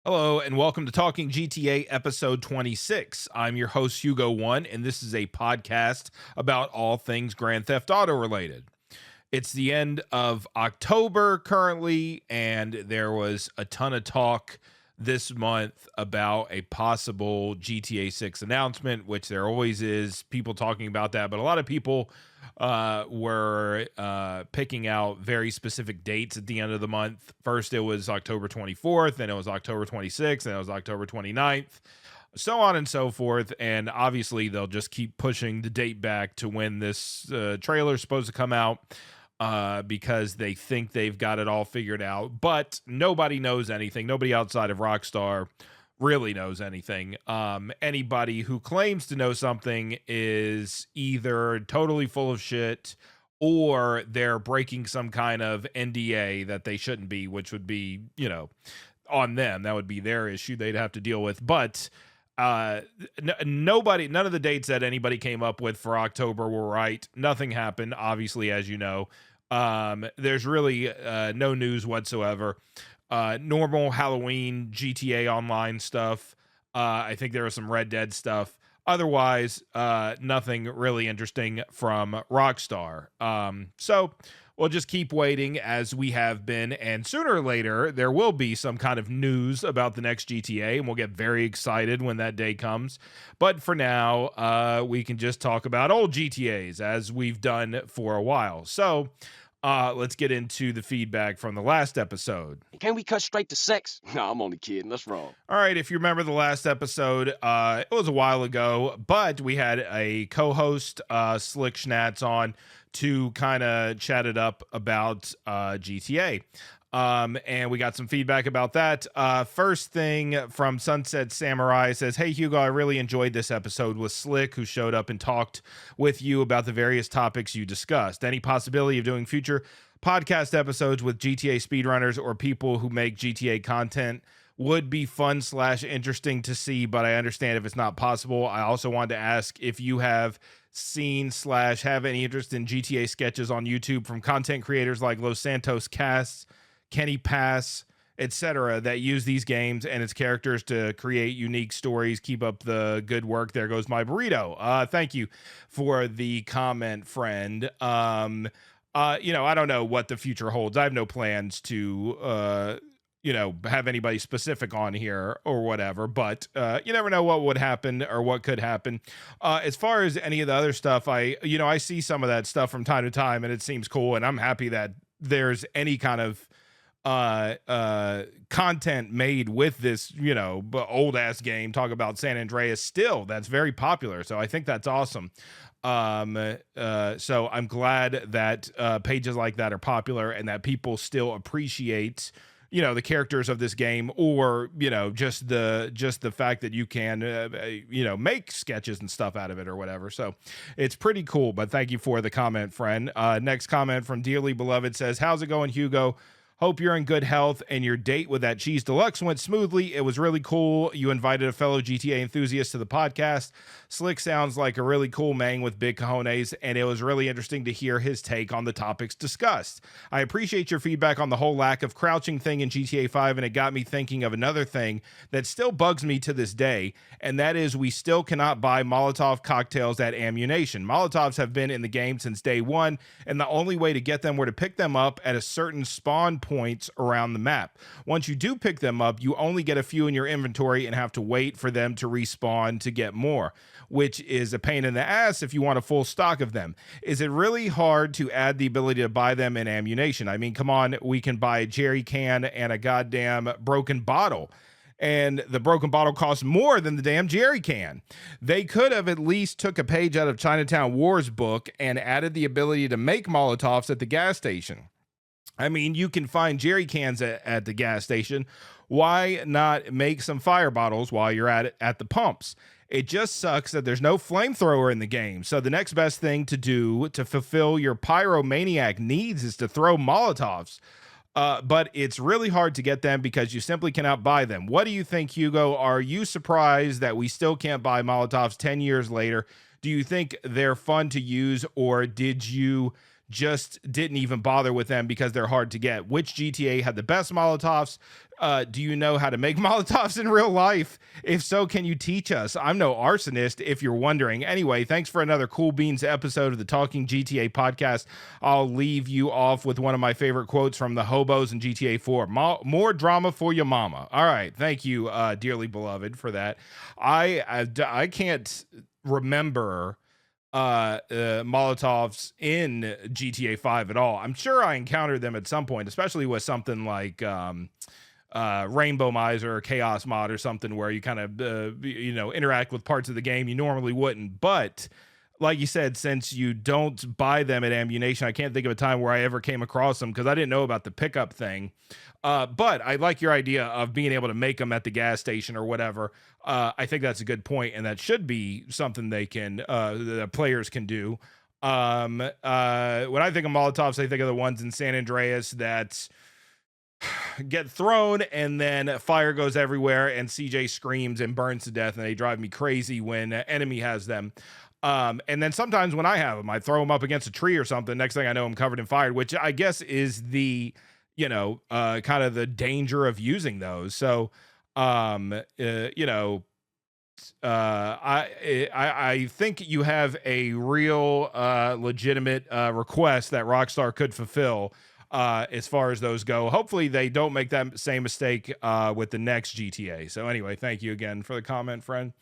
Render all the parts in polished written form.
Hello and welcome to Talking GTA episode 26. I'm your host Hugo One, and this is a podcast about all things Grand Theft Auto related. It's the end of October currently, and there was a ton of talk this month about a possible GTA 6 announcement, which there always is people talking about that, but a lot of people were picking out very specific dates at the end of the month. First, it was October 24th, then it was October 26th, then it was October 29th, so on and so forth. And obviously, they'll just keep pushing the date back to when this trailer is supposed to come out because they think they've got it all figured out. But nobody knows anything. Nobody outside of Rockstar really knows anything. Anybody who claims to know something is either totally full of shit or they're breaking some kind of NDA that they shouldn't be, which would be, on them. That would be their issue they'd have to deal with. But nobody, none of the dates that anybody came up with for October were right. Nothing happened, obviously, as you know. There's really no news whatsoever. Normal Halloween GTA Online stuff. I think there was some Red Dead stuff. Otherwise, nothing really interesting from Rockstar. So we'll just keep waiting as we have been, and sooner or later there will be some kind of news about the next GTA, and we'll get very excited when that day comes. But for now, we can just talk about old GTAs as we've done for a while. So let's get into the feedback from the last episode. Can we cut straight to sex? No, I'm only kidding. That's wrong. All right, if you remember the last episode, it was a while ago, but we had a co-host, Slick Schnatz, on to kind of chat it up about GTA. And we got some feedback about that. First thing from Sunset Samurai says, "Hey Hugo, I really enjoyed this episode with Slick, who showed up and talked with you about the various topics you discussed. Any possibility of doing future podcast episodes with GTA speedrunners or people who make GTA content would be fun / interesting to see, but I understand if it's not possible. I also wanted to ask if you have seen / have any interest in GTA sketches on YouTube from content creators like Los Santos Casts, Kenny Pass, etc., that use these games and its characters to create unique stories. Keep up the good work. There goes my burrito." Thank you for the comment, friend. I don't know what the future holds. I have no plans to have anybody specific on here or whatever, but you never know what would happen or what could happen. As far as any of the other stuff, I see some of that stuff from time to time, and it seems cool, and I'm happy that there's any kind of content made with this, old ass game. Talk about San Andreas still. That's very popular. So I think that's awesome. So I'm glad that pages like that are popular and that people still appreciate, the characters of this game, or, just the fact that you can, make sketches and stuff out of it or whatever. So it's pretty cool, but thank you for the comment, friend. Next comment from Dearly Beloved says, "How's it going, Hugo? Hope you're in good health and your date with that Cheese Deluxe went smoothly. It was really cool. You invited a fellow GTA enthusiast to the podcast. Slick sounds like a really cool man with big cojones, and it was really interesting to hear his take on the topics discussed. I appreciate your feedback on the whole lack of crouching thing in GTA 5, and it got me thinking of another thing that still bugs me to this day, and that is we still cannot buy Molotov cocktails at Ammunition. Molotovs have been in the game since day one, and the only way to get them were to pick them up at a certain spawn points around the map. Once you do pick them up, you only get a few in your inventory and have to wait for them to respawn to get more, which is a pain in the ass if you want a full stock of them. Is it really hard to add the ability to buy them in Ammunition? I mean, come on, we can buy a jerry can and a goddamn broken bottle, and the broken bottle costs more than the damn jerry can. They could have at least took a page out of Chinatown Wars book and added the ability to make Molotovs at the gas station. I mean, you can find jerry cans at the gas station. Why not make some fire bottles while you're at it at the pumps? It just sucks that there's no flamethrower in the game. So the next best thing to do to fulfill your pyromaniac needs is to throw Molotovs. But it's really hard to get them because you simply cannot buy them. What do you think, Hugo? Are you surprised that we still can't buy Molotovs 10 years later? Do you think they're fun to use, or did you just didn't even bother with them because they're hard to get. Which GTA had the best Molotovs? Do you know how to make Molotovs in real life? If so, can you teach us? I'm no arsonist, if you're wondering. Anyway, thanks for another Cool Beans episode of the Talking GTA podcast. I'll leave you off with one of my favorite quotes from the hobos in GTA 4. More drama for your mama. All right. Thank you, dearly beloved, for that. I can't remember Molotovs in GTA 5 at all. I'm sure I encountered them at some point, especially with something like Rainbow Miser or Chaos Mod or something where you kind of interact with parts of the game you normally wouldn't. But like you said, since you don't buy them at Ammunition, I can't think of a time where I ever came across them because I didn't know about the pickup thing. But I like your idea of being able to make them at the gas station or whatever. I think that's a good point, and that should be something they can the players can do. When I think of Molotovs, I think of the ones in San Andreas that get thrown and then fire goes everywhere and CJ screams and burns to death, and they drive me crazy when an enemy has them. And then sometimes when I have them, I throw them up against a tree or something. Next thing I know, I'm covered in fire, which I guess is the kind of the danger of using those. So I think you have a real legitimate request that Rockstar could fulfill as far as those go. Hopefully they don't make that same mistake with the next GTA. So anyway, thank you again for the comment, friend.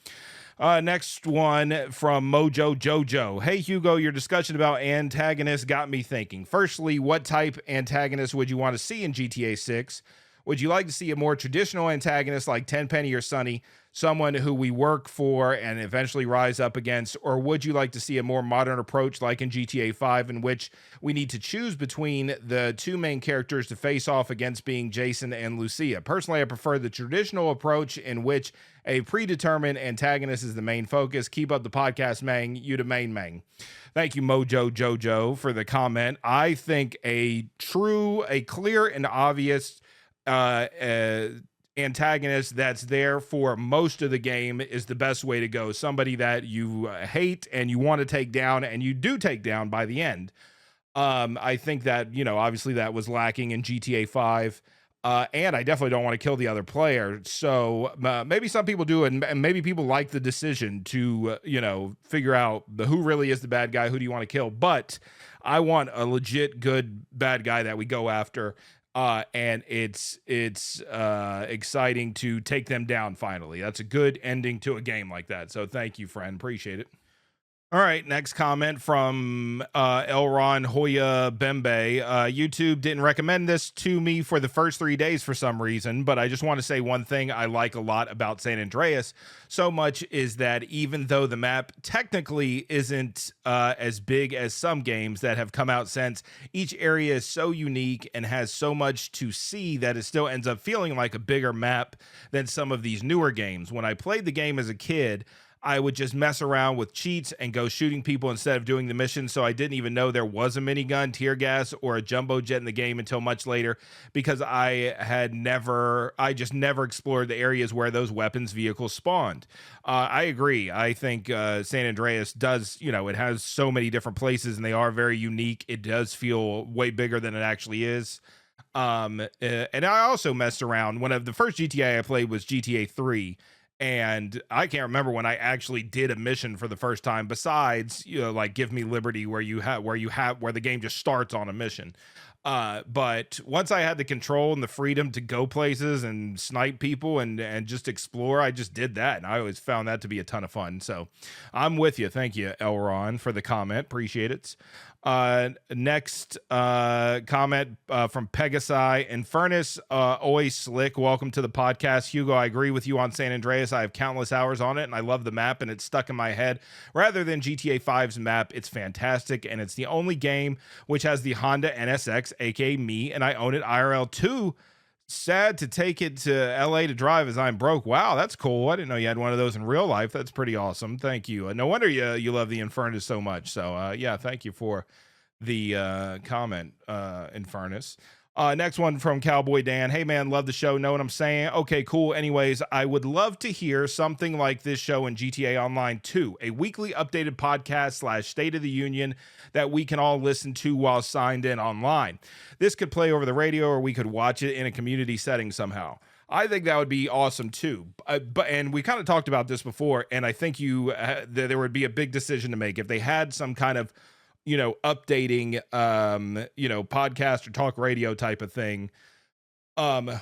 Next one from Mojo Jojo. Hey, Hugo, your discussion about antagonists got me thinking. Firstly, what type antagonist would you want to see in GTA 6? Would you like to see a more traditional antagonist like Tenpenny or Sonny, someone who we work for and eventually rise up against? Or would you like to see a more modern approach like in GTA 5 in which we need to choose between the two main characters to face off against, being Jason and Lucia? Personally, I prefer the traditional approach in which a predetermined antagonist is the main focus. Keep up the podcast, Mang. You the main Mang. Thank you, Mojo Jojo, for the comment. I think a clear and obvious antagonist that's there for most of the game is the best way to go. Somebody that you hate and you want to take down, and you do take down by the end. I think that, obviously that was lacking in GTA 5. And I definitely don't want to kill the other player. So maybe some people do, and maybe people like the decision to, figure out who really is the bad guy, who do you want to kill. But I want a legit good bad guy that we go after. And it's exciting to take them down finally. That's a good ending to a game like that. So thank you, friend. Appreciate it. All right, next comment from Elron Hoya Bembe. YouTube didn't recommend this to me for the first 3 days for some reason, but I just want to say one thing I like a lot about San Andreas so much is that even though the map technically isn't as big as some games that have come out since, each area is so unique and has so much to see that it still ends up feeling like a bigger map than some of these newer games. When I played the game as a kid, I would just mess around with cheats and go shooting people instead of doing the mission. So I didn't even know there was a minigun, tear gas, or a jumbo jet in the game until much later, because I just never explored the areas where those weapons vehicles spawned. I agree. I think San Andreas does, it has so many different places and they are very unique. It does feel way bigger than it actually is. And I also messed around. One of the first GTA I played was GTA 3. And I can't remember when I actually did a mission for the first time, besides, like Give Me Liberty, where the game just starts on a mission. But once I had the control and the freedom to go places and snipe people and just explore, I just did that. And I always found that to be a ton of fun. So I'm with you. Thank you, Elron, for the comment. Appreciate it. Next comment from Pegasi and Furnace. Always slick. Welcome to the podcast, Hugo. I agree with you on San Andreas. I have countless hours on it and I love the map and it's stuck in my head. Rather than GTA 5's map, it's fantastic, and it's the only game which has the Honda NSX, aka me, and I own it IRL too. Sad to take it to LA to drive as I'm broke. Wow, that's cool. I didn't know you had one of those in real life. That's pretty awesome. Thank you. No wonder you love the Infernus so much. So yeah, thank you for the comment, Infernus. Next one from Cowboy Dan. Hey man, love the show. Know what I'm saying? Okay, cool. Anyways, I would love to hear something like this show in GTA Online 2, a weekly updated podcast slash State of the Union that we can all listen to while signed in online. This could play over the radio, or we could watch it in a community setting somehow. I think that would be awesome too. And we kind of talked about this before, and I think there would be a big decision to make if they had some kind of updating podcast or talk radio type of thing.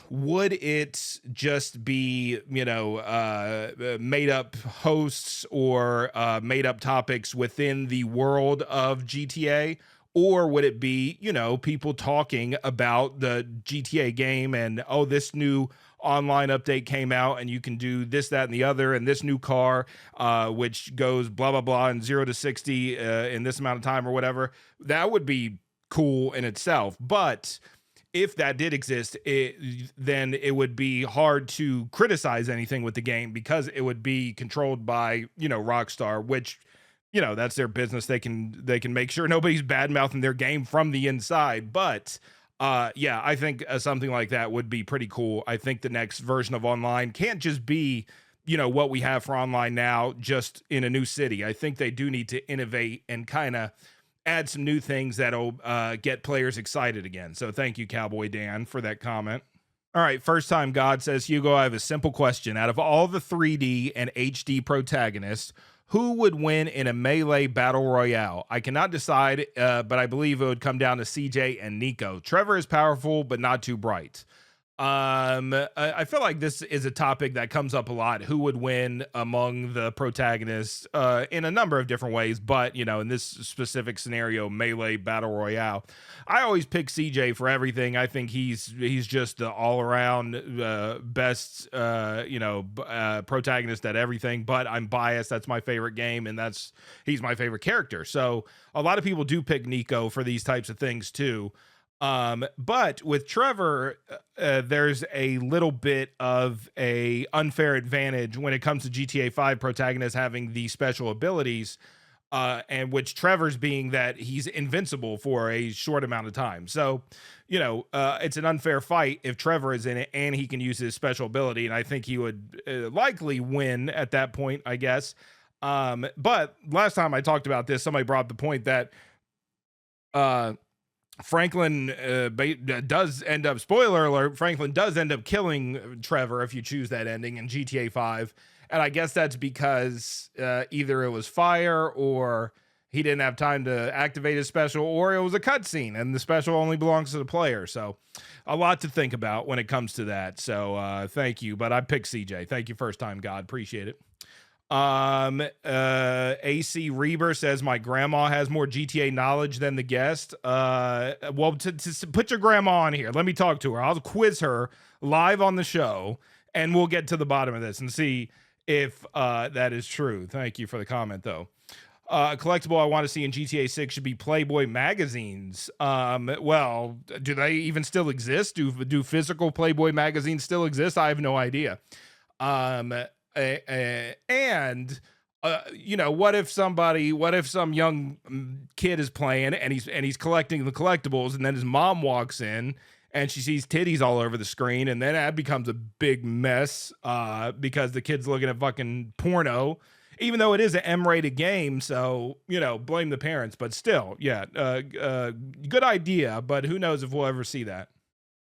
Would it just be made up hosts or made up topics within the world of GTA, or would it be people talking about the GTA game and, oh, this new online update came out and you can do this, that, and the other, and this new car which goes blah blah blah in 0 to 60 in this amount of time or whatever? That would be cool in itself. But if that did exist, then it would be hard to criticize anything with the game, because it would be controlled by Rockstar, which that's their business. They can make sure nobody's bad mouthing their game from the inside. But yeah, I think something like that would be pretty cool. I think the next version of online can't just be, what we have for online now, just in a new city. I think they do need to innovate and kind of add some new things that'll get players excited again. So thank you, Cowboy Dan, for that comment. All right, first time God says, Hugo, I have a simple question. Out of all the 3D and HD protagonists, who would win in a melee battle royale? I cannot decide, but I believe it would come down to CJ and Nico. Trevor is powerful, but not too bright. I feel like this is a topic that comes up a lot. Who would win among the protagonists in a number of different ways, but in this specific scenario, melee battle royale, I always pick CJ for everything. I think he's just the all-around best protagonist at everything, but I'm biased. That's my favorite game, and he's my favorite character. So a lot of people do pick Nico for these types of things too. But with Trevor, there's a little bit of a unfair advantage when it comes to GTA 5 protagonists having the special abilities, and which Trevor's being that he's invincible for a short amount of time. So, it's an unfair fight if Trevor is in it and he can use his special ability. And I think he would likely win at that point, I guess. But last time I talked about this, somebody brought up the point that, Franklin does end up, spoiler alert, Franklin does end up killing Trevor if you choose that ending in GTA 5. And I guess that's because either it was fire, or he didn't have time to activate his special, or it was a cutscene and the special only belongs to the player. So a lot to think about when it comes to that. So thank you. But I picked CJ. Thank you, first time God. Appreciate it. AC Reber says my grandma has more GTA knowledge than the guest. Well, to put your grandma on here, let me talk to her. I'll quiz her live on the show, and we'll get to the bottom of this and see if that is true. Thank you for the comment, though. Collectible I want to see in GTA 6 should be Playboy magazines. Well, do they even still exist? Do physical Playboy magazines still exist? I have no idea. And what if some young kid is playing and he's collecting the collectibles, and then his mom walks in and she sees titties all over the screen, and then that becomes a big mess because the kid's looking at fucking porno, even though it is an M-rated game. So blame the parents, but still, yeah, good idea, but who knows if we'll ever see that.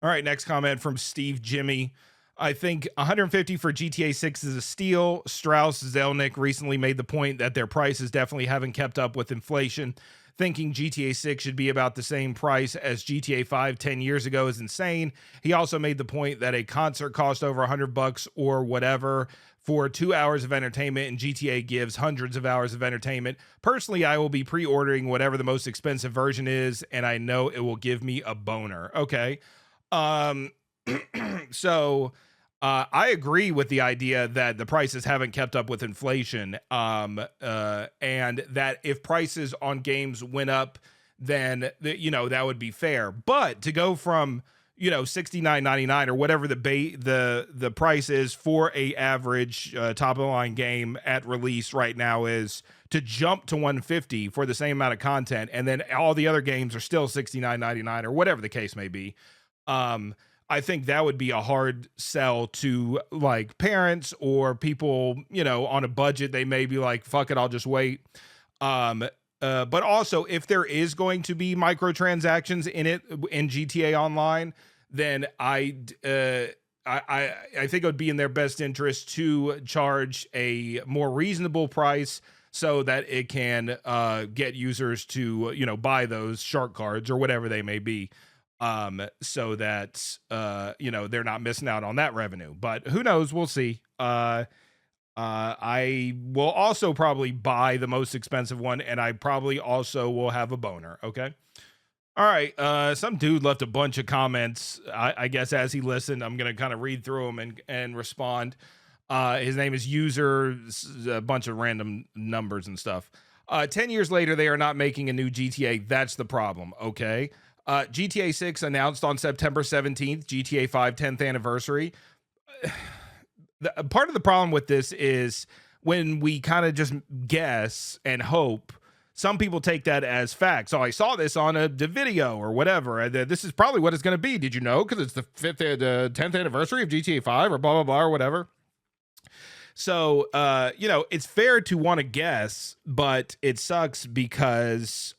All right, next comment from Steve Jimmy. I think 150 for GTA 6 is a steal. Strauss Zelnick recently made the point that their prices definitely haven't kept up with inflation. Thinking GTA 6 should be about the same price as GTA 5 10 years ago is insane. He also made the point that a concert cost over $100 or whatever for 2 hours of entertainment, and GTA gives hundreds of hours of entertainment. Personally, I will be pre-ordering whatever the most expensive version is, and I know it will give me a boner. Okay. So I agree with the idea that the prices haven't kept up with inflation, and that if prices on games went up, then that would be fair. But to go from $69.99 or whatever the price is for a average top of the line game at release right now is, to jump to $150 for the same amount of content, and then all the other games are still $69.99 or whatever the case may be. Um, I think that would be a hard sell to like parents or people, on a budget. They may be like, fuck it, I'll just wait. Um, but also, if there is going to be microtransactions in it in GTA Online, then I think it would be in their best interest to charge a more reasonable price so that it can get users to buy those shark cards or whatever they may be, so that they're not missing out on that revenue. But who knows? We'll see. I will also probably buy the most expensive one, and I probably also will have a boner. Okay. All right. Some dude left a bunch of comments. I guess as he listened, I'm gonna kind of read through them and respond. His name is user, a bunch of random numbers and stuff. 10 years later, they are not making a new GTA. That's the problem. Okay. GTA 6 announced on September 17th, GTA 5 10th anniversary. Part of the problem with this is when we kind of just guess and hope, some people take that as fact. So I saw this on the video or whatever. This is probably what it's going to be. Did you know? Because it's the 10th anniversary of GTA 5 or blah, blah, blah, or whatever. So, it's fair to want to guess, but it sucks because,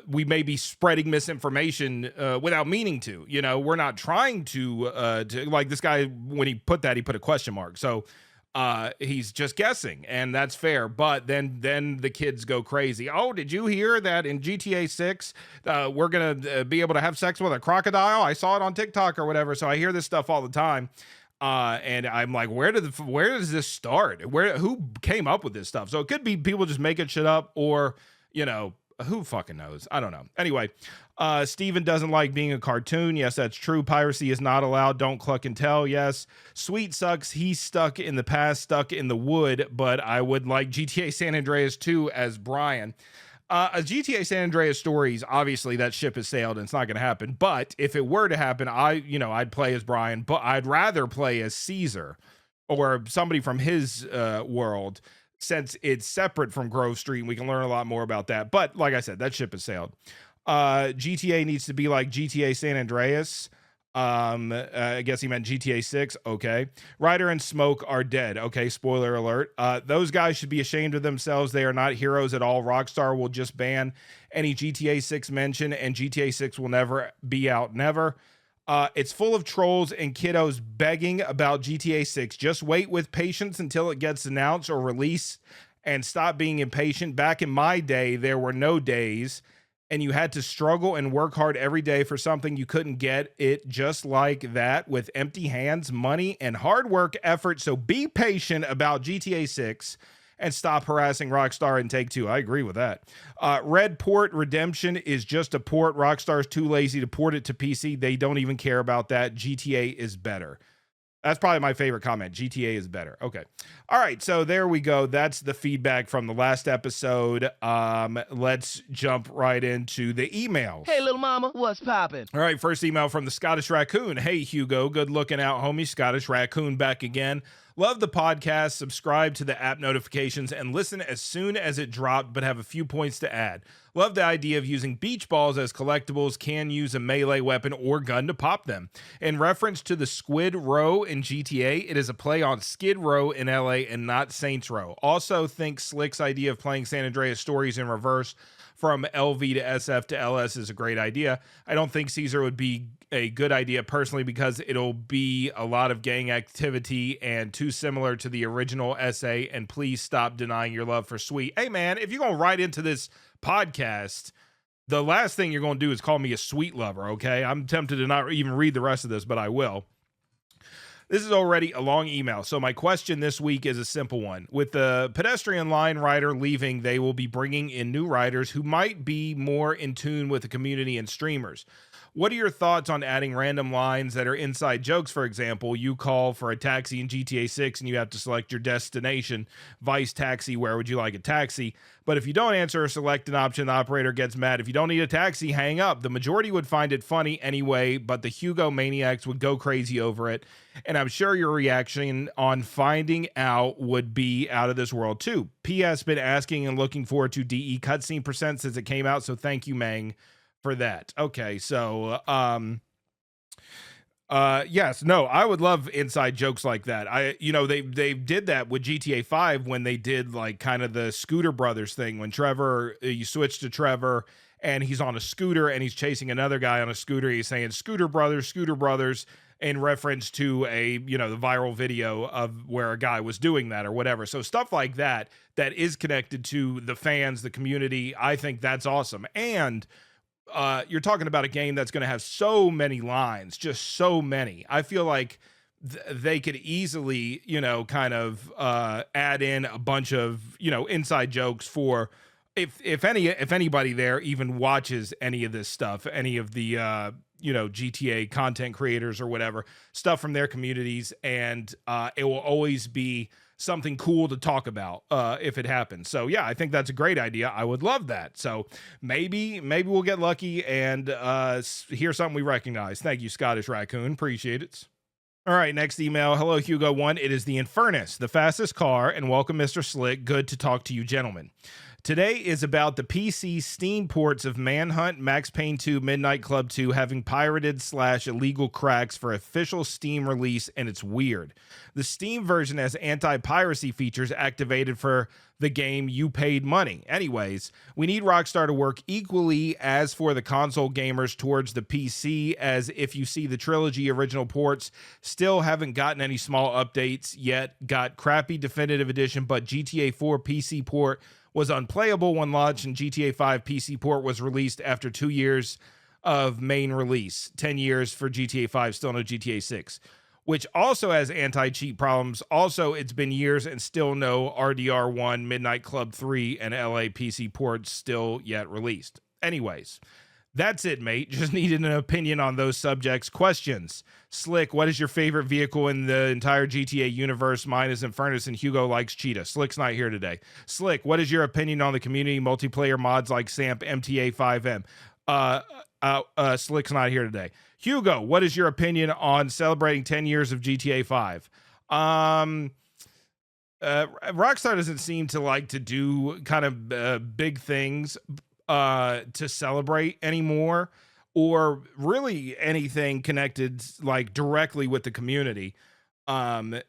we may be spreading misinformation without meaning to. We're not trying to like this guy, when he put that, he put a question mark. So he's just guessing, and that's fair. But then the kids go crazy. Oh, did you hear that in GTA 6 we're gonna be able to have sex with a crocodile? I saw it on TikTok or whatever. So I hear this stuff all the time. And I'm like, where does this start? Who came up with this stuff? So it could be people just making shit up, or who fucking knows? I don't know. Anyway, Steven doesn't like being a cartoon. Yes, that's true. Piracy is not allowed. Don't cluck and tell. Yes. Sweet sucks. He's stuck in the past, stuck in the wood, but I would like GTA San Andreas 2 as Brian. A GTA San Andreas stories, obviously that ship has sailed and it's not going to happen. But if it were to happen, I'd play as Brian, but I'd rather play as Caesar or somebody from his world, since it's separate from Grove Street, and we can learn a lot more about that. But like I said, that ship has sailed. GTA needs to be like GTA San Andreas. I guess he meant GTA 6. Okay. Ryder and Smoke are dead. Okay. Spoiler alert. Those guys should be ashamed of themselves. They are not heroes at all. Rockstar will just ban any GTA 6 mention, and GTA 6 will never be out. Never. It's full of trolls and kiddos begging about GTA 6. Just wait with patience until it gets announced or released, and stop being impatient. Back in my day, there were no days, and you had to struggle and work hard every day for something you couldn't get it just like that with empty hands, money, and hard work effort. So be patient about GTA 6 and stop harassing Rockstar and Take-Two. I agree with that. Red Port Redemption is just a port. Rockstar's too lazy to port it to PC. They don't even care about that. GTA is better. That's probably my favorite comment. GTA is better. Okay. All right. So there we go. That's the feedback from the last episode. Let's jump right into the emails. Hey, little mama, what's poppin'? All right. First email from the Scottish Raccoon. Hey, Hugo. Good looking out, homie. Scottish Raccoon back again. Love the podcast. Subscribe to the app notifications and listen as soon as it dropped, but have a few points to add. Love the idea of using beach balls as collectibles. Can use a melee weapon or gun to pop them. In reference to the Squid Row in GTA, it is a play on Skid Row in LA and not Saints Row. Also think Slick's idea of playing San Andreas stories in reverse from LV to SF to LS is a great idea. I don't think Caesar would be a good idea personally because it'll be a lot of gang activity and too similar to the original SA. And please stop denying your love for Sweet. Hey man, if you're going to write into this podcast, the last thing you're going to do is call me a sweet lover. Okay. I'm tempted to not even read the rest of this, but I will. This is already a long email, so my question this week is a simple one. With the pedestrian line rider leaving, they will be bringing in new riders who might be more in tune with the community and streamers. What are your thoughts on adding random lines that are inside jokes? For example, you call for a taxi in GTA 6 and you have to select your destination. Vice taxi, where would you like a taxi? But if you don't answer or select an option, the operator gets mad. If you don't need a taxi, hang up. The majority would find it funny anyway, but the Hugo maniacs would go crazy over it. And I'm sure your reaction on finding out would be out of this world too. P.S. Been asking and looking forward to DE cutscene % since it came out, so thank you, Mang, for that. Okay, so yes, no, I would love inside jokes like that. They did that with GTA 5 when they did like kind of the Scooter Brothers thing when Trevor, you switch to Trevor and he's on a scooter and he's chasing another guy on a scooter. He's saying Scooter Brothers in reference to the viral video of where a guy was doing that or whatever. So stuff like that is connected to the fans, the community. I think that's awesome. And you're talking about a game that's going to have so many lines, just so many. I feel like they could easily, kind of add in a bunch of, inside jokes for if anybody there even watches any of this stuff, any of the GTA content creators or whatever, stuff from their communities, and it will always be something cool to talk about if it happens. So yeah, I think that's a great idea. I would love that. So maybe we'll get lucky and hear something we recognize. Thank you, Scottish Raccoon. Appreciate it. All right, next email. Hello, Hugo 1. It is the Infernus, the fastest car, and welcome, Mr. Slick. Good to talk to you, gentlemen. Today is about the PC Steam ports of Manhunt, Max Payne 2, Midnight Club 2 having pirated / illegal cracks for official Steam release, and it's weird. The Steam version has anti-piracy features activated for the game you paid money. Anyways, we need Rockstar to work equally as for the console gamers towards the PC, as if you see the trilogy original ports still haven't gotten any small updates yet, got crappy definitive edition, but GTA 4 PC port was unplayable when launched, and GTA 5 PC port was released after 2 years of main release. 10 years for GTA 5, still no GTA 6, which also has anti-cheat problems. Also, it's been years and still no RDR1, Midnight Club 3, and LA PC ports still yet released. Anyways, that's it, mate. Just needed an opinion on those subjects. Questions. Slick, what is your favorite vehicle in the entire GTA universe? Mine is Infernus, and Hugo likes Cheetah. Slick's not here today. Slick, what is your opinion on the community multiplayer mods like SAMP, MTA 5M? Slick's not here today. Hugo, what is your opinion on celebrating 10 years of GTA 5? Rockstar doesn't seem to like to do kind of big things to celebrate anymore, or really anything connected like directly with the community. Obviously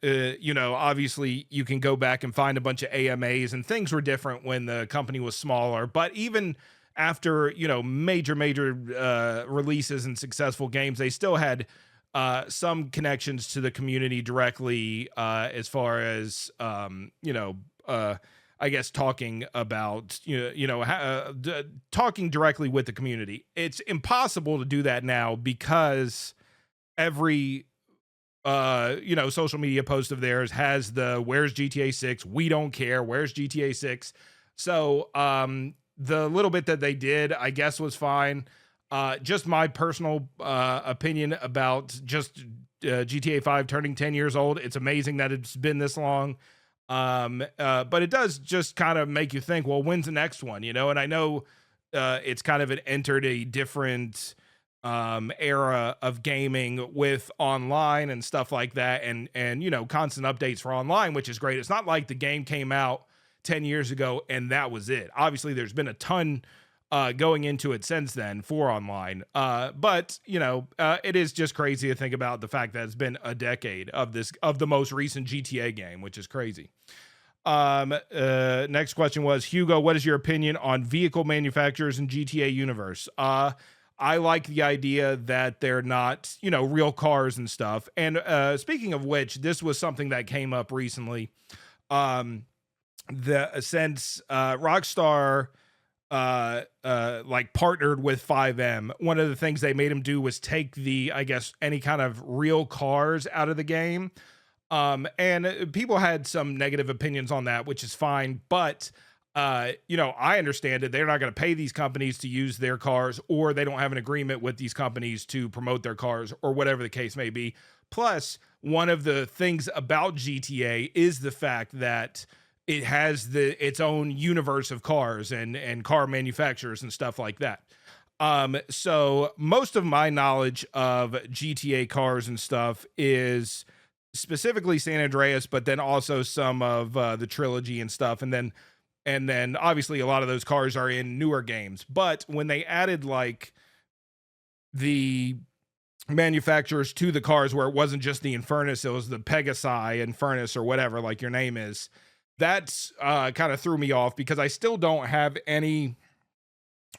you can go back and find a bunch of AMAs, and things were different when the company was smaller, but even after, major releases and successful games, they still had some connections to the community directly, as far as I guess talking about talking directly with the community. It's impossible to do that now because every social media post of theirs has the "Where's GTA 6? We don't care. Where's GTA 6?" So the little bit that they did, I guess, was fine. Just my personal opinion about just GTA 5 turning 10 years old. It's amazing that it's been this long. But it does just kind of make you think, well, when's the next one? And I know it's kind of entered a different era of gaming with online and stuff like that, and constant updates for online, which is great. It's not like the game came out 10 years ago and that was it. Obviously there's been a ton going into it since then for online, but it is just crazy to think about the fact that it's been a decade of the most recent GTA game, which is crazy. Next question was, Hugo, what is your opinion on vehicle manufacturers in GTA universe? I like the idea that they're not, real cars and stuff. And speaking of which, this was something that came up recently. Since Rockstar like partnered with 5M, one of the things they made them do was take any kind of real cars out of the game. And people had some negative opinions on that, which is fine. But, I understand it. They're not going to pay these companies to use their cars, or they don't have an agreement with these companies to promote their cars, or whatever the case may be. Plus, one of the things about GTA is the fact that it has its own universe of cars and car manufacturers and stuff like that. So most of my knowledge of GTA cars and stuff is specifically San Andreas, but then also some of the trilogy and stuff. And then And then obviously a lot of those cars are in newer games. But when they added like the manufacturers to the cars where it wasn't just the Infernus, it was the Pegasi Infernus or whatever, like your name is, that's kind of threw me off because I still don't have any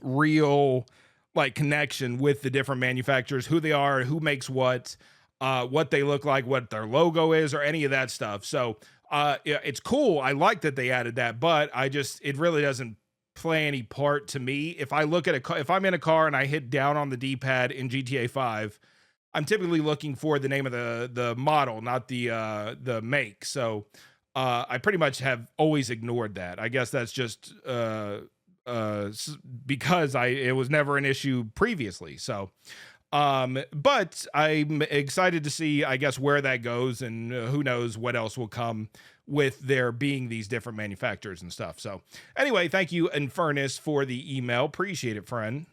real like connection with the different manufacturers, who they are, who makes what they look like, what their logo is, or any of that stuff. So yeah, it's cool. I like that they added that, but it really doesn't play any part to me. If I look at if I'm in a car and I hit down on the D-pad in GTA 5, I'm typically looking for the name of the model, not the make. So I pretty much have always ignored that. I guess that's just because it was never an issue previously. So but I'm excited to see, I guess, where that goes, and who knows what else will come with there being these different manufacturers and stuff. So anyway, thank you, Infernus, for the email. Appreciate it, friend.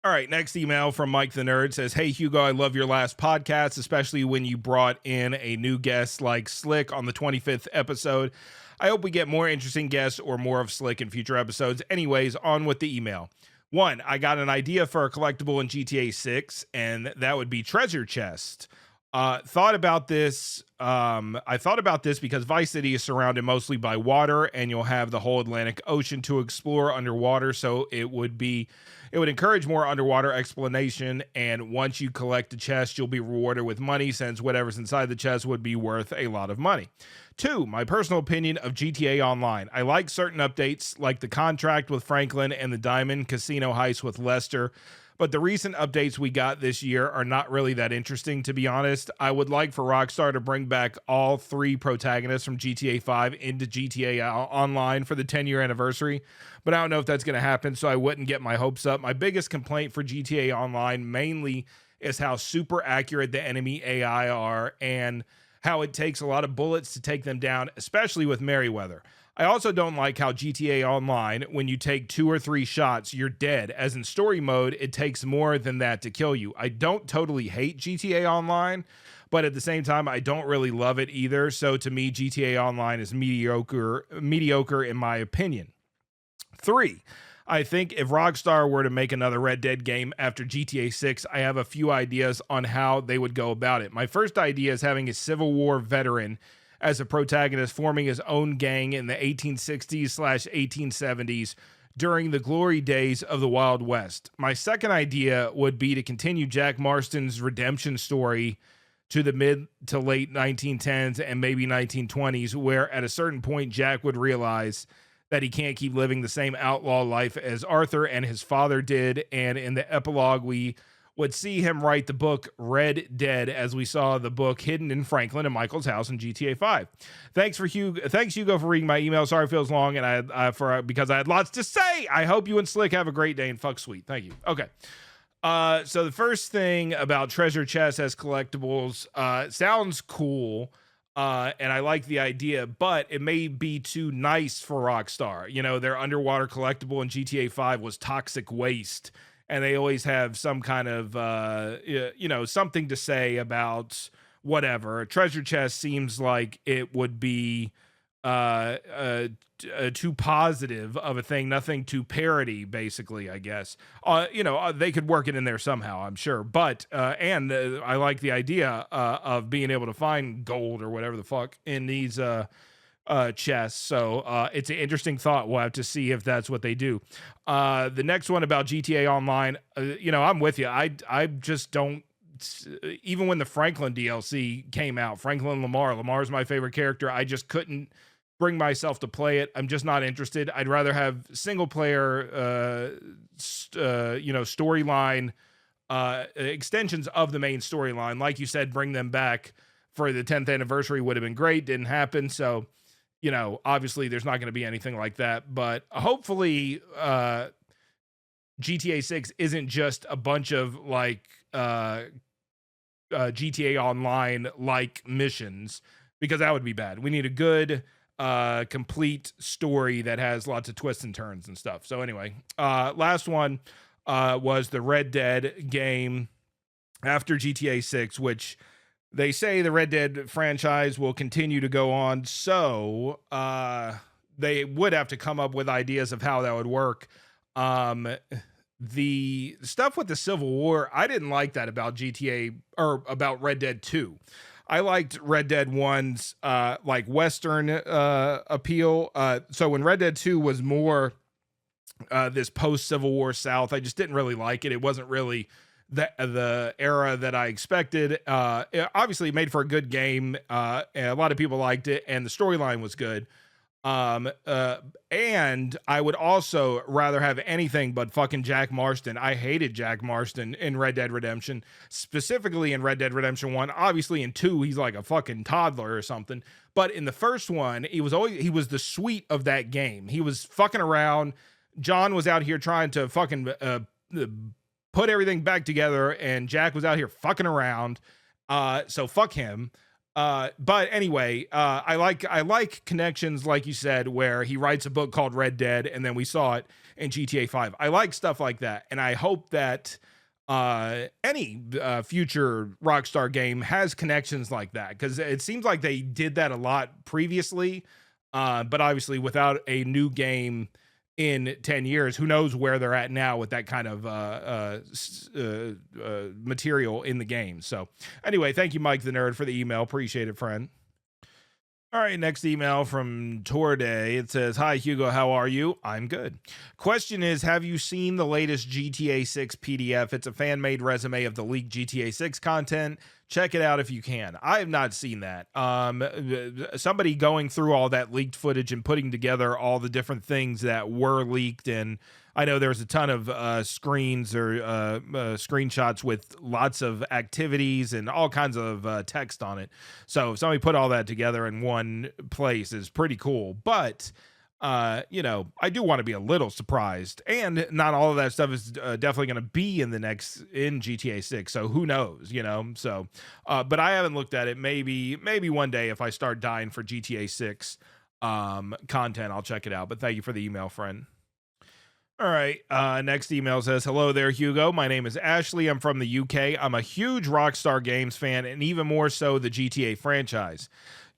All right, next email from Mike the Nerd says, "Hey, Hugo, I love your last podcast, especially when you brought in a new guest like Slick on the 25th episode. I hope we get more interesting guests or more of Slick in future episodes. Anyways, on with the email. 1, I got an idea for a collectible in GTA 6, and that would be treasure chest. I thought about this because Vice City is surrounded mostly by water, and you'll have the whole Atlantic Ocean to explore underwater, so it would encourage more underwater exploration, and once you collect the chest, you'll be rewarded with money, since whatever's inside the chest would be worth a lot of money. 2, my personal opinion of GTA Online. I like certain updates, like the contract with Franklin and the Diamond Casino heist with Lester, but the recent updates we got this year are not really that interesting, to be honest. I would like for Rockstar to bring back all 3 protagonists from GTA 5 into GTA Online for the 10-year anniversary, but I don't know if that's going to happen, so I wouldn't get my hopes up. My biggest complaint for GTA Online mainly is how super accurate the enemy AI are, and how it takes a lot of bullets to take them down, especially with Merryweather. I also don't like how GTA Online, when you take 2 or 3 shots, you're dead, as in story mode, it takes more than that to kill you. I don't totally hate GTA Online, but at the same time, I don't really love it either. So to me, GTA Online is mediocre in my opinion. 3, I think if Rockstar were to make another Red Dead game after GTA 6, I have a few ideas on how they would go about it. My first idea is having a Civil War veteran as a protagonist, forming his own gang in the 1860s/1870s during the glory days of the Wild West. My second idea would be to continue Jack Marston's redemption story to the mid to late 1910s and maybe 1920s, where at a certain point Jack would realize that he can't keep living the same outlaw life as Arthur and his father did, and in the epilogue we would see him write the book Red Dead, as we saw the book hidden in Franklin and Michael's house in GTA 5. Thanks Hugo for reading my email. Sorry it feels long, and because I had lots to say. I hope you and Slick have a great day, and fuck sweet. Thank you. Okay. So the first thing about treasure chests as collectibles sounds cool. And I like the idea, but it may be too nice for Rockstar. You know, their underwater collectible in GTA 5 was toxic waste, and they always have some kind of, something to say about whatever. A treasure chest seems like it would be too positive of a thing, nothing to parody, basically, I guess. They could work it in there somehow, I'm sure. But, I like the idea of being able to find gold or whatever the fuck in these chests. So it's an interesting thought. We'll have to see if that's what they do. The next one about GTA Online, I'm with you. I just don't, even when the Franklin DLC came out, Lamar's my favorite character. I just couldn't bring myself to play it. I'm just not interested. I'd rather have single player, storyline, extensions of the main storyline. Like you said, bring them back for the 10th anniversary would have been great. Didn't happen. So, obviously there's not going to be anything like that, but hopefully, GTA 6 isn't just a bunch of like, GTA Online like missions, because that would be bad. We need a good, complete story that has lots of twists and turns and stuff. So anyway, last one was the Red Dead game after GTA 6, which they say the Red Dead franchise will continue to go on. So they would have to come up with ideas of how that would work. The stuff with the Civil War, I didn't like that about GTA or about Red Dead 2. I liked Red Dead 1's like Western appeal. So when Red Dead 2 was more this post Civil War South, I just didn't really like it. It wasn't really the era that I expected. Obviously, it made for a good game. And a lot of people liked it, and the storyline was good. And I would also rather have anything but fucking Jack Marston. I hated Jack Marston in Red Dead Redemption, specifically in Red Dead Redemption 1. Obviously in 2, he's like a fucking toddler or something. But in the first one, he was the sweet of that game. He was fucking around. John was out here trying to fucking put everything back together, and Jack was out here fucking around. So fuck him. But anyway, I like connections, like you said, where he writes a book called Red Dead, and then we saw it in GTA 5. I like stuff like that, and I hope that any future Rockstar game has connections like that, because it seems like they did that a lot previously, but obviously without a new game in 10 years, who knows where they're at now with that kind of material in the game. So anyway, thank you, Mike the Nerd, for the email. Appreciate it, friend. All right, next email from Torday. It says, "Hi, Hugo. How are you? I'm good. Question is, have you seen the latest GTA 6 PDF? It's a fan-made resume of the leaked GTA 6 content. Check it out if you can." I have not seen that. Somebody going through all that leaked footage and putting together all the different things that were leaked, and I know there's a ton of screens or screenshots with lots of activities and all kinds of text on it. So if somebody put all that together in one place is pretty cool. But I do want to be a little surprised, and not all of that stuff is definitely going to be in GTA 6. So who knows, so, but I haven't looked at it. Maybe one day if I start dying for GTA 6 content, I'll check it out. But thank you for the email, friend. All right. Next email says, "Hello there, Hugo. My name is Ashley. I'm from the UK. I'm a huge Rockstar Games fan, and even more so the GTA franchise.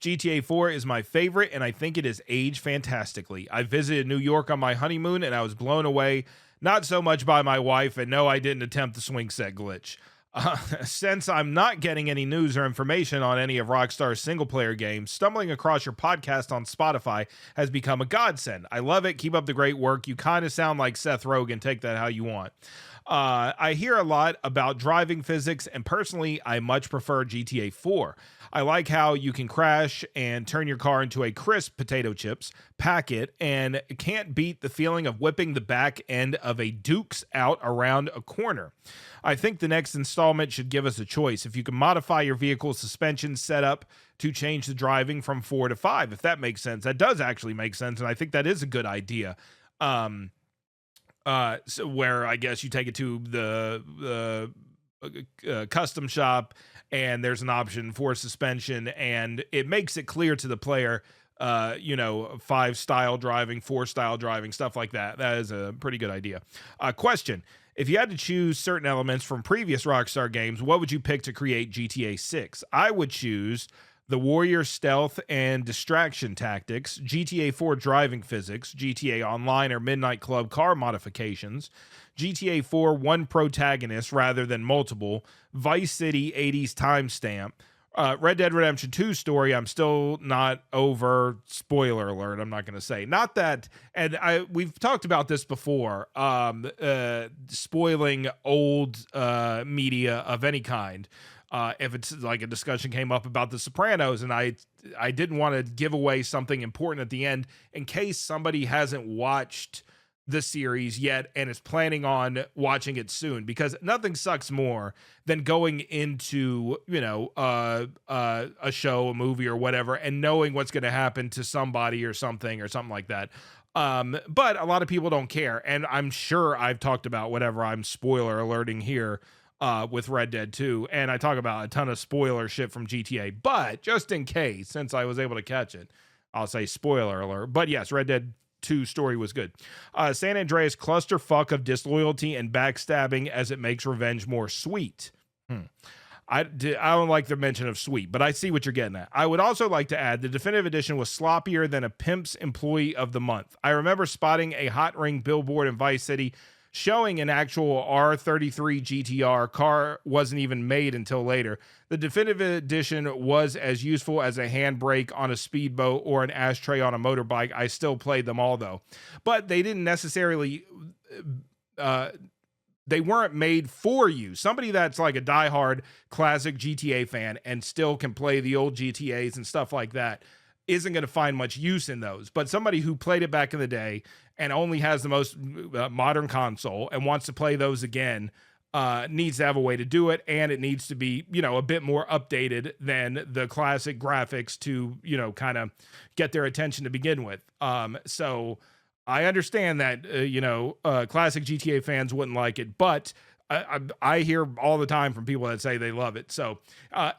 GTA 4 is my favorite, and I think it has aged fantastically. I visited New York on my honeymoon, and I was blown away, not so much by my wife, and no, I didn't attempt the swing set glitch. Since I'm not getting any news or information on any of Rockstar's single-player games, stumbling across your podcast on Spotify has become a godsend. I love it. Keep up the great work. You kind of sound like Seth Rogen. Take that how you want. I hear a lot about driving physics, and personally, I much prefer GTA 4. I like how you can crash and turn your car into a crisp potato chips, pack it, and can't beat the feeling of whipping the back end of a Dukes out around a corner. I think the next installment should give us a choice. If you can modify your vehicle's suspension setup to change the driving from 4 to 5, if that makes sense. That does actually make sense, and I think that is a good idea. So where I guess you take it to the custom shop, and there's an option for suspension, and it makes it clear to the player, 5 style driving, 4 style driving, stuff like that. That is a pretty good idea. Question: if you had to choose certain elements from previous Rockstar games, what would you pick to create GTA 6? I would choose the Warrior stealth and distraction tactics, GTA 4 driving physics, GTA Online or Midnight Club car modifications, GTA 4 one protagonist rather than multiple, Vice City 80s timestamp, Red Dead Redemption 2 story. I'm still not over. Spoiler alert. I'm not going to say. Not that, and we've talked about this before, spoiling old media of any kind. If it's like a discussion came up about The Sopranos, and I didn't want to give away something important at the end in case somebody hasn't watched the series yet and is planning on watching it soon, because nothing sucks more than going into, a show, a movie or whatever, and knowing what's going to happen to somebody or something like that. But a lot of people don't care. And I'm sure I've talked about whatever I'm spoiler alerting here with Red Dead 2, and I talk about a ton of spoiler shit from GTA, but just in case, since I was able to catch it, I'll say spoiler alert. But yes, Red Dead 2 story was good. San Andreas clusterfuck of disloyalty and backstabbing as it makes revenge more sweet. I don't like the mention of sweet, but I see what you're getting at. I would also like to add the definitive edition was sloppier than a pimp's employee of the month. I remember spotting a hot ring billboard in Vice City showing an actual R33 GTR car wasn't even made until later. The definitive edition was as useful as a handbrake on a speedboat or an ashtray on a motorbike. I still played them all though, but they didn't necessarily they weren't made for you. Somebody that's like a diehard classic GTA fan and still can play the old GTAs and stuff like that isn't going to find much use in those. But somebody who played it back in the day and only has the most modern console and wants to play those again needs to have a way to do it. And it needs to be, a bit more updated than the classic graphics to, kind of get their attention to begin with. So I understand that, classic GTA fans wouldn't like it, but I hear all the time from people that say they love it. So